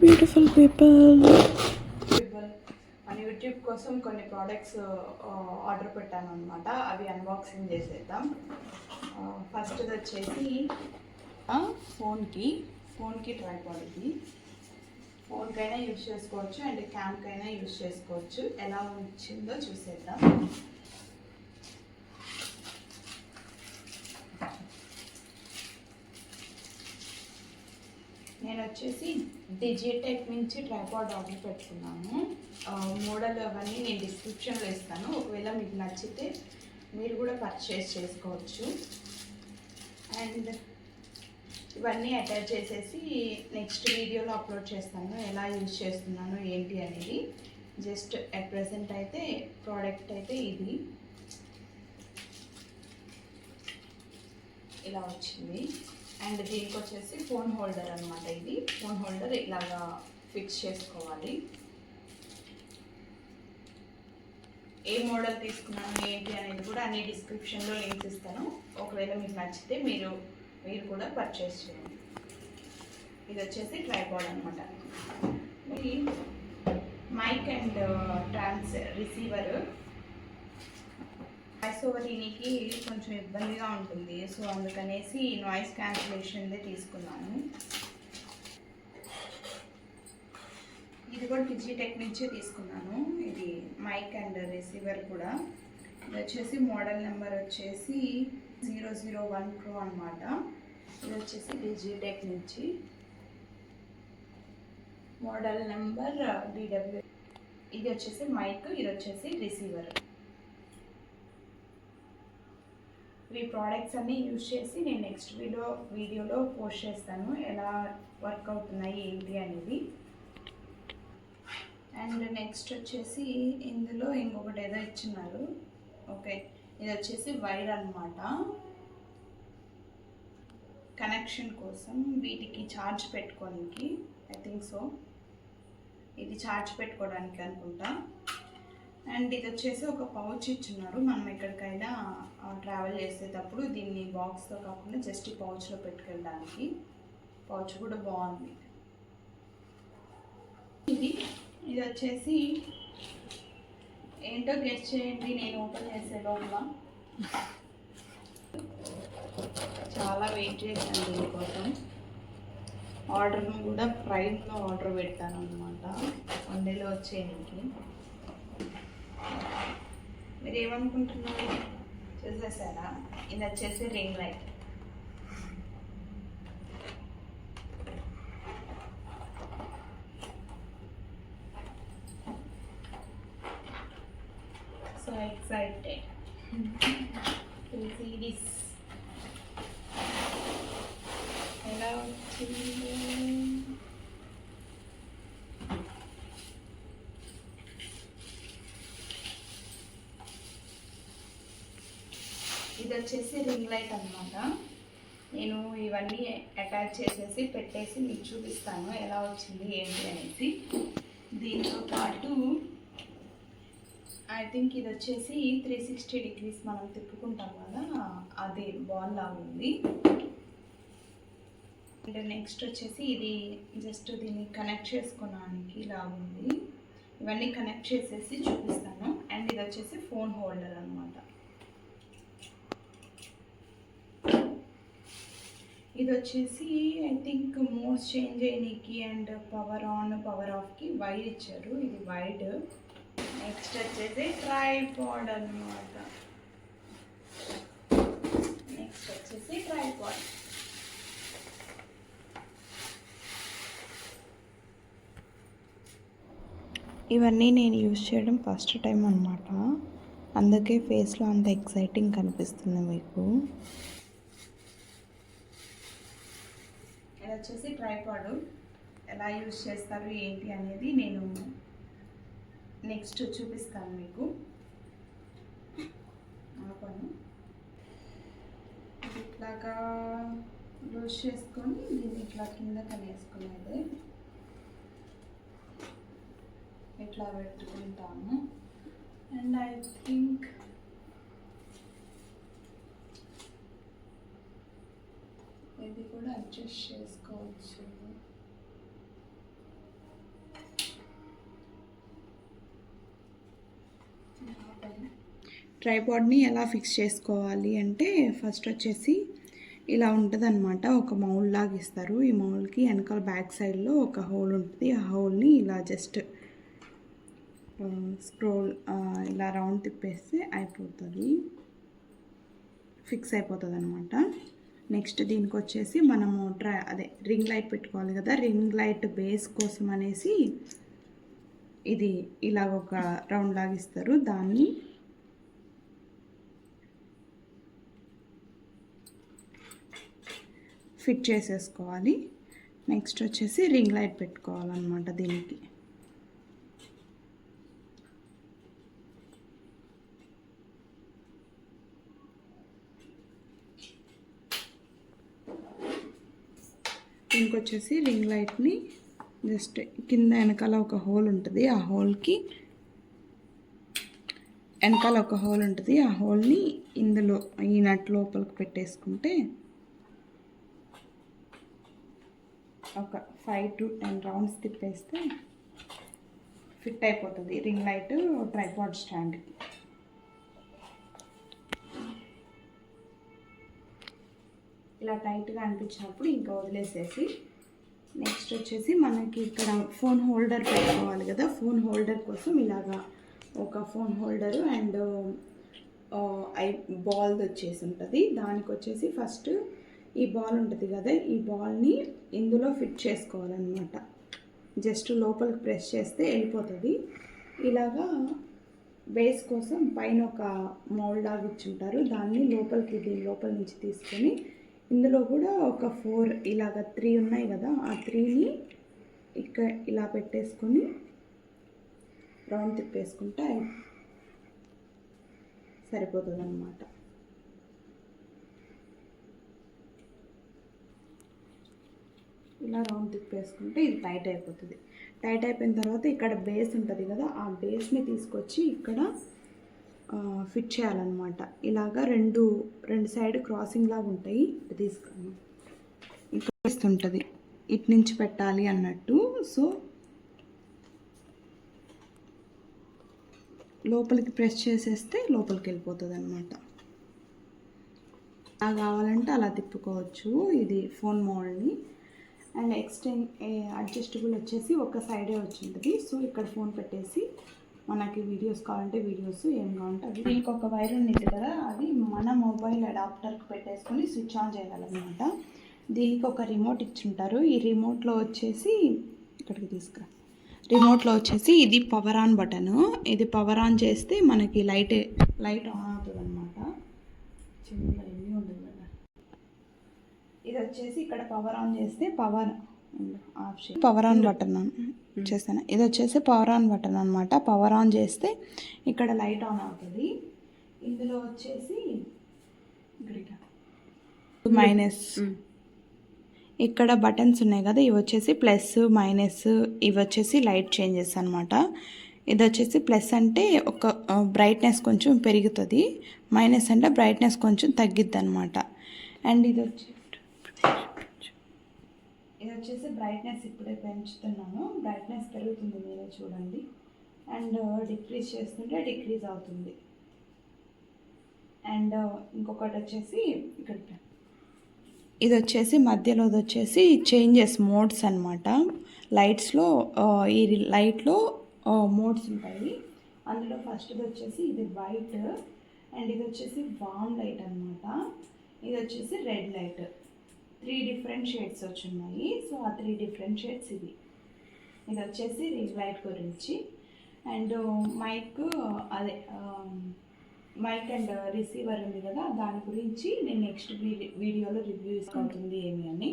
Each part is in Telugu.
Beautiful people. మన యూట్యూబ్ కోసం కొన్ని ప్రోడక్ట్స్ ఆర్డర్ పెట్టాను అనమాట. అవి అన్బాక్సింగ్ చేసేద్దాం. ఫస్ట్ వచ్చేసి ఫోన్కి ట్రైపాడ్. ఇది ఫోన్కైనా యూజ్ చేసుకోవచ్చు అండ్ క్యామ్కైనా యూజ్ చేసుకోవచ్చు. ఎలా వచ్చిందో చూసేద్దాం. నేను వచ్చేసి డిజిటెక్ నుంచి ట్రైపాడ్ ఆర్డర్ పెట్టుకున్నాను. మోడల్ అవన్నీ నేను డిస్క్రిప్షన్లో ఇస్తాను. ఒకవేళ మీకు నచ్చితే మీరు కూడా పర్చేస్ చేసుకోవచ్చు. అండ్ ఇవన్నీ అటాచ్ చేసేసి నెక్స్ట్ వీడియోలో అప్లోడ్ చేస్తాను, ఎలా యూజ్ చేస్తున్నాను ఏంటి అనేది. జస్ట్ అట్ ప్రెసెంట్ అయితే ప్రోడక్ట్ అయితే ఇది ఇలా వచ్చింది. అండ్ దీనికి వచ్చేసి ఫోన్ హోల్డర్ అనమాట. ఇది ఫోన్ హోల్డర్ ఇలాగా ఫిక్స్ చేసుకోవాలి. ఏ మోడల్ తీసుకున్నాను ఏంటి అనేది కూడా అన్ని డిస్క్రిప్షన్లో లింక్స్ ఇస్తాను. ఒకవేళ మీకు నచ్చితే మీరు కూడా పర్చేస్ చేయండి. ఇది వచ్చేసి ట్రైపాడ్ అనమాట. ఇది mic and receiver. Voice over ఇనికి కొంచెం ఇబ్బందిగా ఉంటుంది, సో అందుకనేసి నాయిస్ క్యాన్సిలేషన్దే తీసుకున్నాను. ఇది కూడా డిజిటెక్ నుంచే తీసుకున్నాను. ఇది మైక్ అండ్ రిసీవర్ కూడా. ఇది వచ్చేసి మోడల్ నెంబర్ వచ్చేసి 001 Pro అనమాట. ఇది వచ్చేసి డిజిటెక్ నుంచి మోడల్ నెంబర్ DW. ఇది వచ్చేసి మైక్, ఇది వచ్చేసి రిసీవర్. ఈ ప్రోడక్ట్స్ అన్నీ యూజ్ చేసి నేను నెక్స్ట్ వీడియోలో పోస్ట్ చేస్తాను, ఎలా వర్క్ అవుతున్నాయి ఏంటి అనేది. అండ్ నెక్స్ట్ వచ్చేసి ఇందులో ఇంకొకటి ఏదో ఇచ్చినారు. ఓకే, ఇది వచ్చేసి వైర్ అనమాట, కనెక్షన్ కోసం వీటికి ఛార్జ్ పెట్టుకోవడానికి. ఐ థింక్ సో, ఇది ఛార్జ్ పెట్టుకోవడానికి అనుకుంటా. అండ్ ఇది వచ్చేసి ఒక పౌచ్ ఇచ్చున్నారు. మనం ఎక్కడికైనా ట్రావెల్ చేసేటప్పుడు దీన్ని బాక్స్తో కాకుండా జస్ట్ ఈ పౌచ్లో పెట్టుకెళ్ళడానికి. పౌచ్ కూడా బాగుంది. ఇది వచ్చేసి ఏంటో గెస్ చేయండి నేను ఓపెన్ చేసే లోపల. చాలా వెయిట్ చేశాను దీనికోసం. ఆర్డర్ను కూడా ప్రైమ్లో ఆర్డర్ పెట్టాను అనమాట, 1 డేలో వచ్చేయడానికి. మీరు ఏమనుకుంటున్నారు చూసేసారా? ఇది వచ్చేసి ring light. So excited to see this. ఎలా వచ్చింది? ఇది వచ్చేసి రింగ్ లైట్ అనమాట. నేను ఇవన్నీ అటాచ్ చేసేసి పెట్టేసి మీకు చూపిస్తాను ఎలా వచ్చింది ఏంటి అనేసి. దీంతో పాటు ఐ థింక్ ఇది వచ్చేసి 360 degrees మనం తిప్పుకుంటాం కదా, అది బాల్ లాగా ఉంది. అండ్ నెక్స్ట్ వచ్చేసి ఇది జస్ట్ దీన్ని కనెక్ట్ చేసుకోవడానికి లాగుంది. ఇవన్నీ కనెక్ట్ చేసేసి చూపిస్తాను. అండ్ ఇది వచ్చేసి ఫోన్ హోల్డర్ అనమాట. ఇది వచ్చేసి ఐ థింక్ మోడ్స్ చేంజ్ చేయడానికి అండ్ పవర్ ఆన్ పవర్ ఆఫ్కి వైర్ ఇచ్చారు. ఇది వైడ్. నెక్స్ట్ వచ్చేసి ట్రైపాడ్ అనమాట. నెక్స్ట్ వచ్చేసి ట్రైపాడ్. ఇవన్నీ నేను యూజ్ చేయడం ఫస్ట్ టైం అనమాట, అందుకే ఫేస్లో అంత ఎక్సైటింగ్ కనిపిస్తుంది మీకు. ఇది వచ్చేసి ట్రైపాడ్. ఎలా యూజ్ చేస్తారు ఏంటి అనేది నేను నెక్స్ట్ చూపిస్తాను మీకు. ఇట్లాగా లూజ్ చేసుకొని దీన్ని ఇట్లా కింద కనేసుకునేది ఇట్లా పెట్టుకుంటాము. అండ్ ఐ థింక్ ఇది కూడా అడ్జస్ట్ చేసుకోవచ్చు. ట్రైపాడ్ని ఎలా ఫిక్స్ చేసుకోవాలి అంటే ఫస్ట్ వచ్చేసి ఇలా ఉంటుందన్నమాట. ఒక మౌల్ లాగా ఇస్తారు. ఈ మౌల్కి వెనకాల బ్యాక్ సైడ్లో ఒక హోల్ ఉంటుంది. ఆ హోల్ని ఇలా జస్ట్ స్క్రోల్ ఇలా రౌండ్ తిప్పేస్తే అయిపోతుంది, ఫిక్స్ అయిపోతుంది అనమాట. నెక్స్ట్ దీనికి వచ్చేసి మనము రింగ్ లైట్ పెట్టుకోవాలి కదా. రింగ్ లైట్ బేస్ కోసం అనేసి ఇది ఇలాగ ఒక రౌండ్ లాగా ఇస్తారు. దాన్ని ఫిట్ చేసేసుకోవాలి. నెక్స్ట్ వచ్చేసి రింగ్ లైట్ పెట్టుకోవాలన్నమాట దీనికి. ఇంకొచ్చేసి రింగ్ లైట్ని జస్ట్ కింద వెనకాల ఒక హోల్ ఉంటుంది. ఆ హోల్కి వెనకాల ఒక హోల్ ఉంటుంది. ఆ హోల్ని ఇందులో ఈ నట్ లోపలికి పెట్టేసుకుంటే ఒక 5 to 10 రౌండ్స్ తిప్పేస్తే ఫిట్ అయిపోతుంది రింగ్ లైట్ ట్రైపాడ్ స్టాండ్కి. ఇలా టైట్గా అనిపించినప్పుడు ఇంకా వదిలేసేసి నెక్స్ట్ వచ్చేసి మనకి ఇక్కడ ఫోన్ హోల్డర్ పెట్టుకోవాలి కదా. ఫోన్ హోల్డర్ కోసం ఇలాగా ఒక ఫోన్ హోల్డరు అండ్ బాల్ది వచ్చేసి ఉంటుంది. దానికి వచ్చేసి ఫస్ట్ ఈ బాల్ ఉంటుంది కదా, ఈ బాల్ని ఇందులో ఫిట్ చేసుకోవాలన్నమాట. జస్ట్ లోపలికి ప్రెస్ చేస్తే వెళ్ళిపోతుంది. ఇలాగా బేస్ కోసం పైన ఒక మౌల్డ్ లాగా ఇచ్చుంటారు. దాన్ని దీని లోపల నుంచి తీసుకొని ఇందులో కూడా ఒక 4 ఇలాగ 3 ఉన్నాయి కదా, ఆ 3ని ఇక్కడ ఇలా పెట్టేసుకొని రౌండ్ తిప్పేసుకుంటే సరిపోతుంది అన్నమాట. ఇలా రౌండ్ తిప్పేసుకుంటే ఇది టైట్ అయిపోతుంది. టైట్ అయిపోయిన తర్వాత ఇక్కడ బేస్ ఉంటుంది కదా, ఆ బేస్ని తీసుకొచ్చి ఇక్కడ ఫిట్ చేయాలన్నమాట. ఇలాగా రెండు సైడ్ క్రాసింగ్ లాగా ఉంటాయి. తీసుకుని ఇక్కడ ఉంటుంది, ఇటు నుంచి పెట్టాలి అన్నట్టు. సో లోపలికి ప్రెస్ చేసేస్తే లోపలికి వెళ్ళిపోతుంది అనమాట. అలా కావాలంటే అలా తిప్పుకోవచ్చు ఇది ఫోన్ మోడల్ని. అండ్ అడ్జస్టబుల్ వచ్చేసి ఒక సైడే వచ్చింటుంది. సో ఇక్కడ ఫోన్ పెట్టేసి మనకి వీడియోస్ కావాలంటే వీడియోస్, ఏం కావాలంటే అవి. దీనికి ఒక వైర్ ఉంది కదా, అది మన మొబైల్ అడాప్టర్కి పెట్టేసుకొని స్విచ్ ఆన్ చేయాలన్నమాట. దీనికి ఒక రిమోట్ ఇచ్చుంటారు. ఈ రిమోట్లో వచ్చేసి ఇక్కడికి తీసుకురా. రిమోట్లో వచ్చేసి ఇది పవర్ ఆన్ బటను. ఇది పవర్ ఆన్ చేస్తే మనకి లైట్ ఆన్ అవుతుంది అనమాట. చిన్న ఎన్ని ఉంటుంది కదా. ఇది వచ్చేసి ఇక్కడ పవర్ ఆన్ చేస్తే పవర్ ఆన్ బటన్ చేస్తాను. ఇది వచ్చేసి పవర్ ఆన్ బటన్ అనమాట. పవర్ ఆన్ చేస్తే ఇక్కడ లైట్ ఆన్ అవుతుంది. ఇందులో వచ్చేసి మైనస్ ఇక్కడ బటన్స్ ఉన్నాయి కదా, ఇవి వచ్చేసి ప్లస్ మైనస్, ఇవి వచ్చేసి లైట్ చేంజెస్ అనమాట. ఇది వచ్చేసి ప్లస్ అంటే ఒక బ్రైట్నెస్ కొంచెం పెరుగుతుంది, మైనస్ అంటే బ్రైట్నెస్ కొంచెం తగ్గిద్ది అనమాట. అండ్ ఇది వచ్చేసి బ్రైట్నెస్ ఇప్పుడే పెంచుతున్నాను, బ్రైట్నెస్ పెరుగుతుంది మీరే చూడండి. అండ్ డిక్రీజ్ చేస్తుంటే డిక్రీజ్ అవుతుంది. అండ్ ఇంకొకటి వచ్చేసి ఇక్కడ ఇది వచ్చేసి మధ్యలోది వచ్చేసి చేంజెస్ మోడ్స్ అనమాట. లైట్స్లో ఈ లైట్లో మోడ్స్ ఉంటాయి. అందులో ఫస్ట్ది వచ్చేసి ఇది వైట్, అండ్ ఇది వచ్చేసి వామ్ లైట్ అనమాట. ఇది వచ్చేసి రెడ్ లైట్. 3 డిఫరెంట్ షేడ్స్ వచ్చున్నాయి. సో ఆ 3 డిఫరెంట్ షేడ్స్ ఇది వచ్చేసి రింగ్ లైట్ గురించి. అండ్ మైక్ అండ్ రిసీవర్ ఉంది కదా, దాని గురించి నేను నెక్స్ట్ వీడియోలో రివ్యూ అవుతుంది ఏమి అని.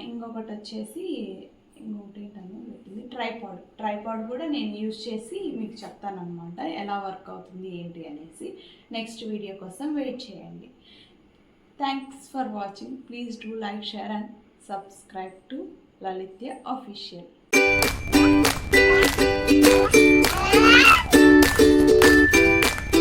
ఇంకొకటి వచ్చేసి ఏంటన్నా పెట్టింది ట్రైపాడ్ కూడా నేను యూజ్ చేసి మీకు చెప్తాను అనమాట, ఎలా వర్క్ అవుతుంది ఏంటి అనేసి. నెక్స్ట్ వీడియో కోసం వెయిట్ చేయండి. Thanks for watching. Please do like, share and subscribe to Lalithya official.